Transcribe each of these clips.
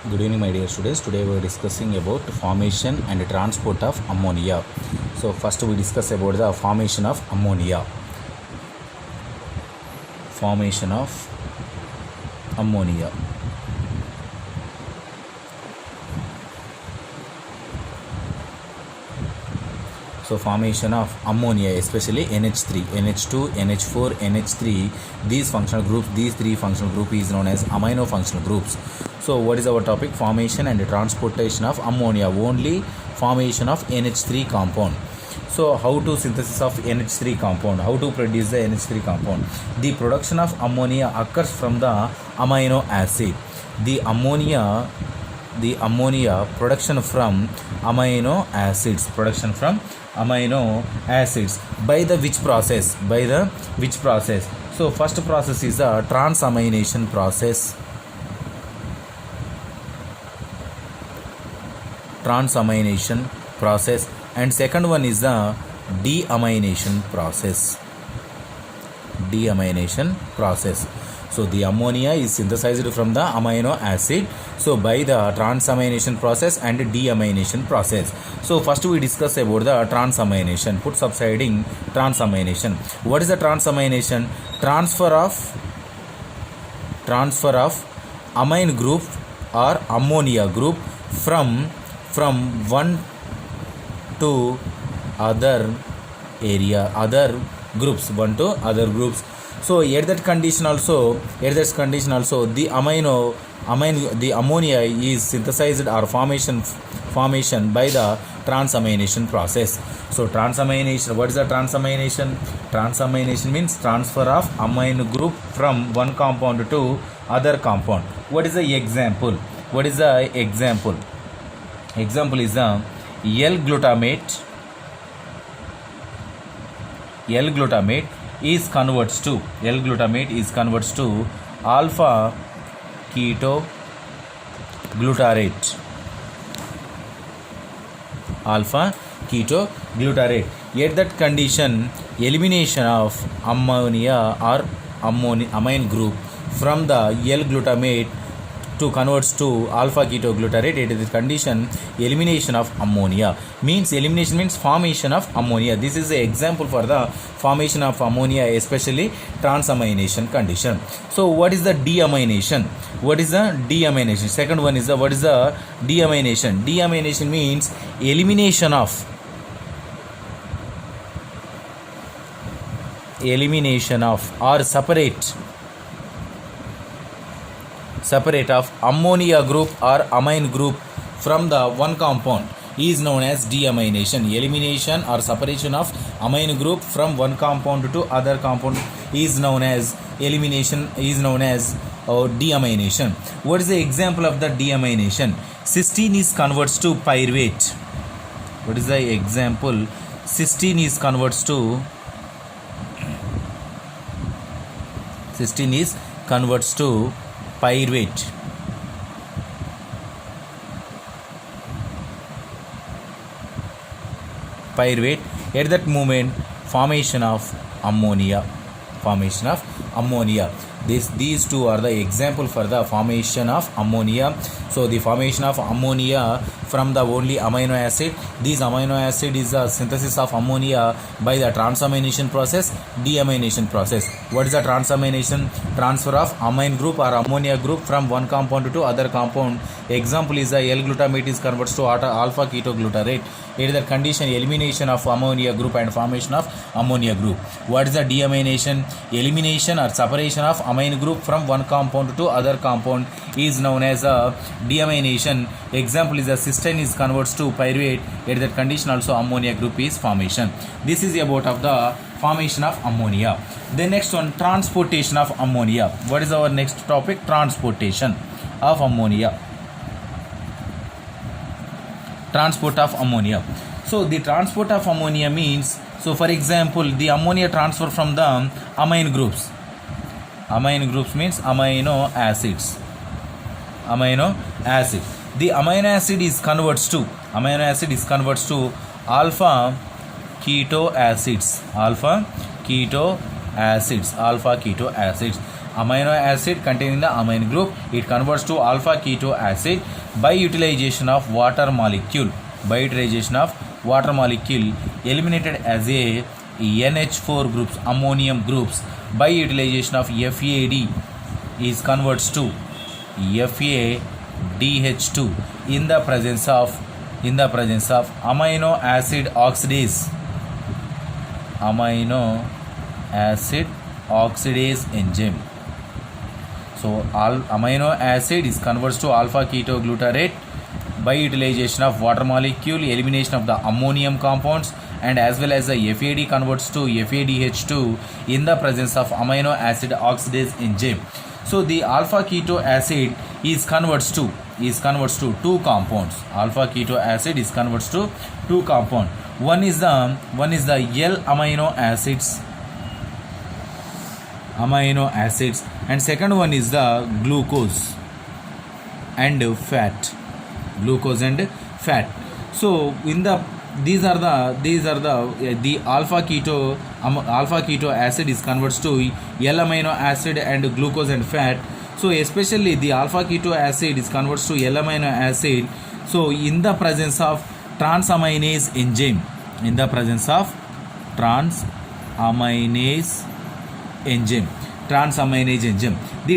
Good evening, my dear students. Today we are discussing about formation and transport of ammonia. So first we discuss about the formation of ammonia. Formation of ammonia. So formation of ammonia, especially NH3, NH2, NH4, NH3, these functional groups, these three functional group is known as amino functional groups. So what is our topic? Formation and transportation of ammonia, only formation of NH3 compound. So how to synthesis of NH3 compound, how to produce the NH3 compound? The production of ammonia occurs from the amino acid. The ammonia production from amino acids, by the which process? So first process is the transamination process, and second one is the deamination process. So the ammonia is synthesized from the amino acid, so by the transamination process and deamination process. So first we discuss about the transamination. Put subsiding transamination. What is the transamination? Transfer of amine group or ammonia group from one to other groups. So at that condition also the ammonia is synthesized or formation by the transamination process. So transamination, what is the transamination? Transamination means transfer of amino group from one compound to other compound. What is the example? Example is the L-glutamate is converts to alpha ketoglutarate. At that condition, elimination of ammonia or amine group from the L-glutamate to converts to alpha ketoglutarate. It is the condition elimination of ammonia. Elimination means formation of ammonia. This is the example for the formation of ammonia, especially transamination condition. So what is the deamination? Second one is what is the deamination? Deamination means elimination of or separate of ammonia group or amine group from the one compound is known as deamination. Elimination or separation of amine group from one compound to other compound is known as deamination. What is the example of the deamination? Cysteine is converts to pyruvate. What is the example? Cysteine is converts to pyruvate. At that moment, formation of ammonia. These two are the example for the formation of ammonia. So the formation of ammonia from the only amino acid. This amino acid is the synthesis of ammonia by the transamination process, deamination process. What is the transamination? Transfer of amine group or ammonia group from one compound to other compound. Example is the L-glutamate is converts to alpha ketoglutarate. It is the condition elimination of ammonia group and formation of ammonia group. What is the deamination? Elimination or separation of amine group from one compound to other compound is known as a deamination. Example is the cysteine is converts to pyruvate. At that condition also ammonia group is formation. This is about of the formation of ammonia. The next one, transportation of ammonia. What is our next topic? Transportation of ammonia. Transport of ammonia. So the transport of ammonia means, so for example, the ammonia transfer from the amine groups. Amine groups means amino acids. The amino acid is converts to alpha keto acids. amino acid containing the amine group. It converts to alpha keto acid by utilization of water molecule. By utilization of water molecule eliminated as a NH4 groups, ammonium groups, by utilization of FAD is converts to FADH2 in the presence of amino acid oxidase enzyme. So amino acid is converts to alpha ketoglutarate by utilization of water molecule, elimination of the ammonium compounds, and as well as the FAD converts to FADH2 in the presence of amino acid oxidase enzyme. So the alpha keto acid is converts to two compounds. Alpha keto acid is converts to two compounds. One is the L amino acids, and second one is the glucose and fat. So in the these are the alpha keto acid is converts to L amino acid and glucose and fat. So especially the alpha keto acid is converts to L amino acid. So in the presence of transaminase enzyme, the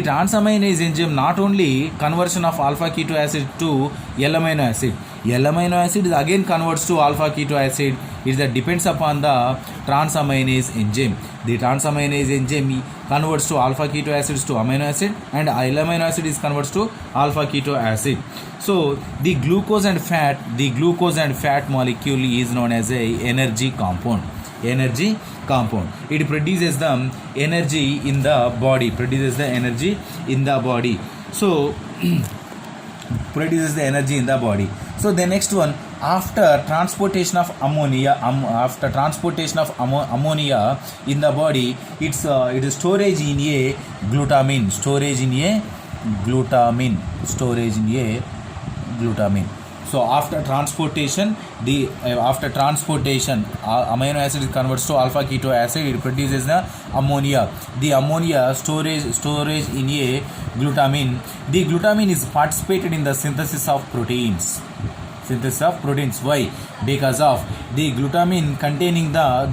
transaminase enzyme not only conversion of alpha keto acid to L amino acid. L amino acid is again converts to alpha keto acid. It depends upon the transaminase enzyme. The transaminase enzyme converts to alpha keto acids to amino acid, and L amino acid is converts to alpha keto acid. So the glucose and fat molecule is known as a energy compound. It produces the energy in the body. So produces the energy in the body. So the next one, after transportation of ammonia in the body, it is storage in a glutamine. So after transportation, amino acid converts to alpha keto acid. It produces the ammonia. The ammonia storage in a glutamine. The glutamine is participated in the synthesis of proteins. Why? Because of the glutamine containing the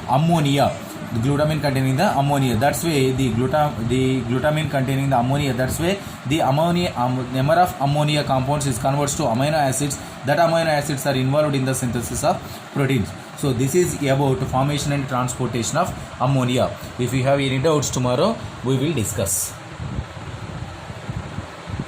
ammonia. That's why the glutamine containing the ammonia. That's why the number of ammonia compounds is converts to amino acids. That amino acids are involved in the synthesis of proteins. So this is about formation and transportation of ammonia. If you have any doubts, tomorrow we will discuss.